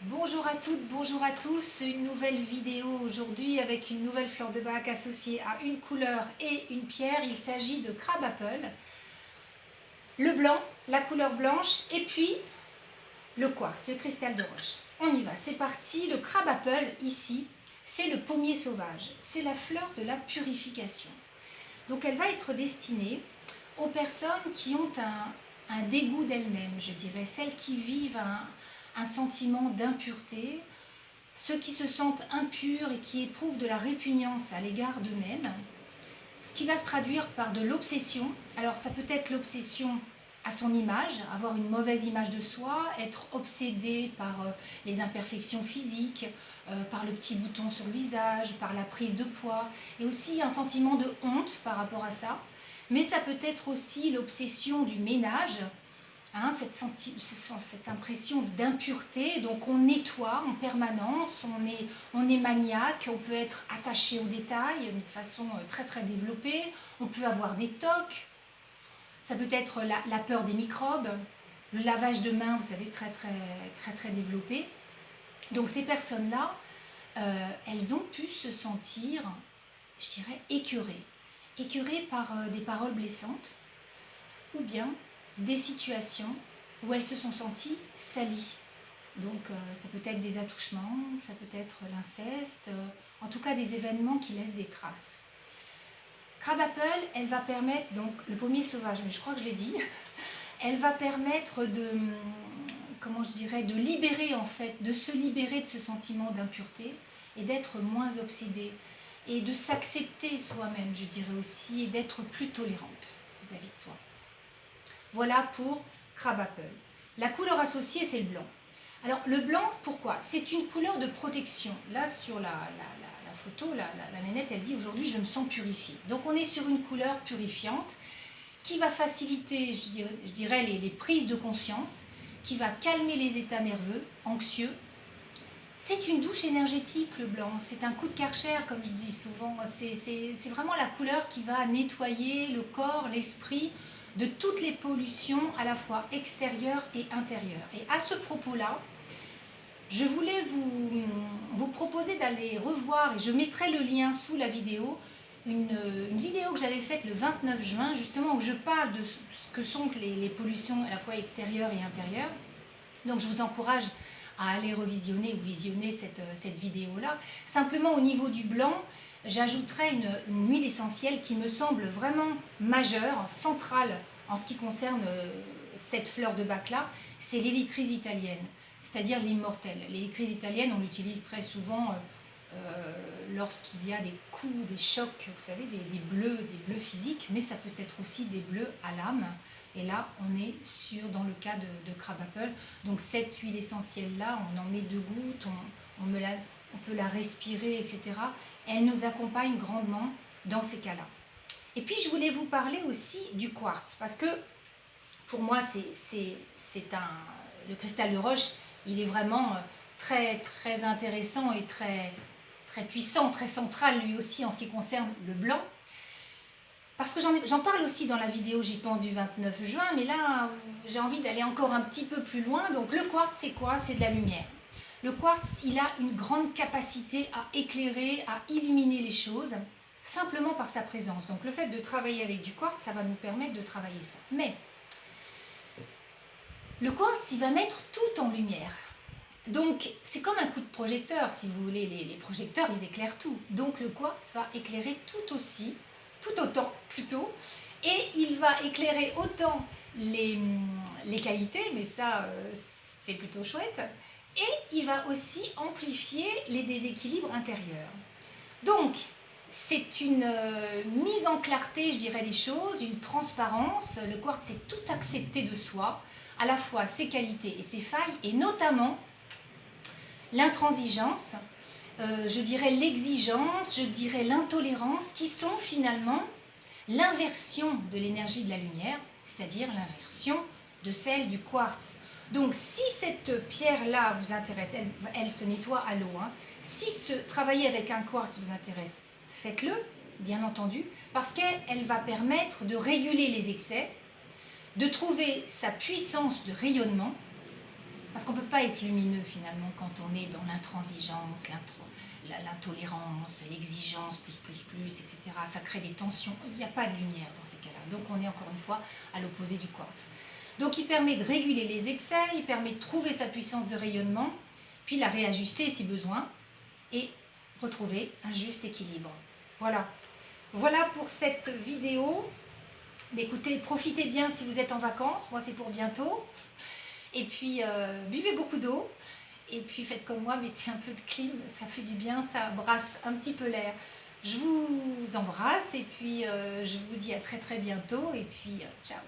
Bonjour à toutes, bonjour à tous, une nouvelle vidéo aujourd'hui avec une nouvelle fleur de bac associée à une couleur et une pierre. Il s'agit de crabe apple, le blanc, la couleur blanche et puis le quartz, le cristal de roche. On y va, c'est parti. Le crabe apple ici, c'est le pommier sauvage, c'est la fleur de la purification. Donc elle va être destinée aux personnes qui ont un dégoût d'elles-mêmes, je dirais, celles qui vivent un sentiment d'impureté, ceux qui se sentent impurs et qui éprouvent de la répugnance à l'égard d'eux-mêmes, ce qui va se traduire par de l'obsession. Alors ça peut être l'obsession à son image, avoir une mauvaise image de soi, être obsédé par les imperfections physiques, par le petit bouton sur le visage, par la prise de poids, et aussi un sentiment de honte par rapport à ça. Mais ça peut être aussi l'obsession du ménage, hein, cette impression d'impureté. Donc on nettoie en permanence, on est maniaque, on peut être attaché aux détails de façon très très développée, on peut avoir des tocs, ça peut être la peur des microbes, le lavage de mains, vous savez, très très très très développé. Donc ces personnes-là, elles ont pu se sentir, je dirais, écœurées par des paroles blessantes, ou bien des situations où elles se sont senties salies. Donc ça peut être des attouchements, ça peut être l'inceste, en tout cas des événements qui laissent des traces. Crab apple, elle va permettre, donc le pommier sauvage, mais je crois que je l'ai dit, elle va permettre de, comment je dirais, de libérer en fait, de se libérer de ce sentiment d'impureté et d'être moins obsédé et de s'accepter soi-même, je dirais aussi, et d'être plus tolérante vis-à-vis de soi. Voilà pour crabe apple. La couleur associée, c'est le blanc. Alors le blanc, pourquoi? C'est une couleur de protection. Là, sur la photo, la nénette, elle dit aujourd'hui, je me sens purifiée. Donc on est sur une couleur purifiante qui va faciliter, je dirais, les prises de conscience, qui va calmer les états nerveux, anxieux. C'est une douche énergétique, le blanc. C'est un coup de Karcher, comme je dis souvent. C'est vraiment la couleur qui va nettoyer le corps, l'esprit, de toutes les pollutions à la fois extérieures et intérieures. Et à ce propos-là, je voulais vous proposer d'aller revoir, et je mettrai le lien sous la vidéo, une vidéo que j'avais faite le 29 juin, justement, où je parle de ce que sont les pollutions à la fois extérieures et intérieures. Donc je vous encourage à aller revisionner ou visionner cette vidéo-là. Simplement au niveau du blanc, j'ajouterai une huile essentielle qui me semble vraiment majeure, centrale en ce qui concerne cette fleur de bac-là, c'est l'hélicryse italienne, c'est-à-dire l'immortelle. L'hélicryse italienne, on l'utilise très souvent lorsqu'il y a des coups, des chocs, vous savez, des bleus physiques, mais ça peut être aussi des bleus à l'âme. Et là, on est dans le cas de crabe apple. Donc cette huile essentielle-là, on en met 2 gouttes, on peut la respirer, etc. Elle nous accompagne grandement dans ces cas-là. Et puis je voulais vous parler aussi du quartz, parce que pour moi, le cristal de roche, il est vraiment très, très intéressant et très, très puissant, très central lui aussi en ce qui concerne le blanc. Parce que j'en parle aussi dans la vidéo, j'y pense, du 29 juin, mais là, j'ai envie d'aller encore un petit peu plus loin. Donc le quartz, c'est quoi? C'est de la lumière. Le quartz, il a une grande capacité à éclairer, à illuminer les choses, simplement par sa présence. Donc le fait de travailler avec du quartz, ça va nous permettre de travailler ça. Mais le quartz, il va mettre tout en lumière. Donc c'est comme un coup de projecteur, si vous voulez. Les projecteurs, ils éclairent tout. Donc le quartz va éclairer tout autant plutôt, et il va éclairer autant les qualités, mais ça c'est plutôt chouette, et il va aussi amplifier les déséquilibres intérieurs. Donc c'est une mise en clarté, je dirais, des choses, une transparence. Le quartz, c'est tout accepter de soi, à la fois ses qualités et ses failles, et notamment l'intransigeance, je dirais l'exigence, je dirais l'intolérance, qui sont finalement l'inversion de l'énergie de la lumière, c'est-à-dire l'inversion de celle du quartz. Donc si cette pierre-là vous intéresse, elle se nettoie à l'eau, hein. Si travailler avec un quartz vous intéresse, faites-le, bien entendu, parce qu'elle va permettre de réguler les excès, de trouver sa puissance de rayonnement, Parce qu'on ne peut pas être lumineux finalement quand on est dans l'intransigeance, l'intolérance, l'exigence, etc. Ça crée des tensions. Il n'y a pas de lumière dans ces cas-là. Donc on est encore une fois à l'opposé du quartz. Donc il permet de réguler les excès, il permet de trouver sa puissance de rayonnement, puis la réajuster si besoin, et retrouver un juste équilibre. Voilà. Voilà pour cette vidéo. Mais écoutez, profitez bien si vous êtes en vacances. Moi, c'est pour bientôt. Et puis, buvez beaucoup d'eau. Et puis, faites comme moi, mettez un peu de clim. Ça fait du bien, ça brasse un petit peu l'air. Je vous embrasse et puis je vous dis à très très bientôt. Et puis, ciao.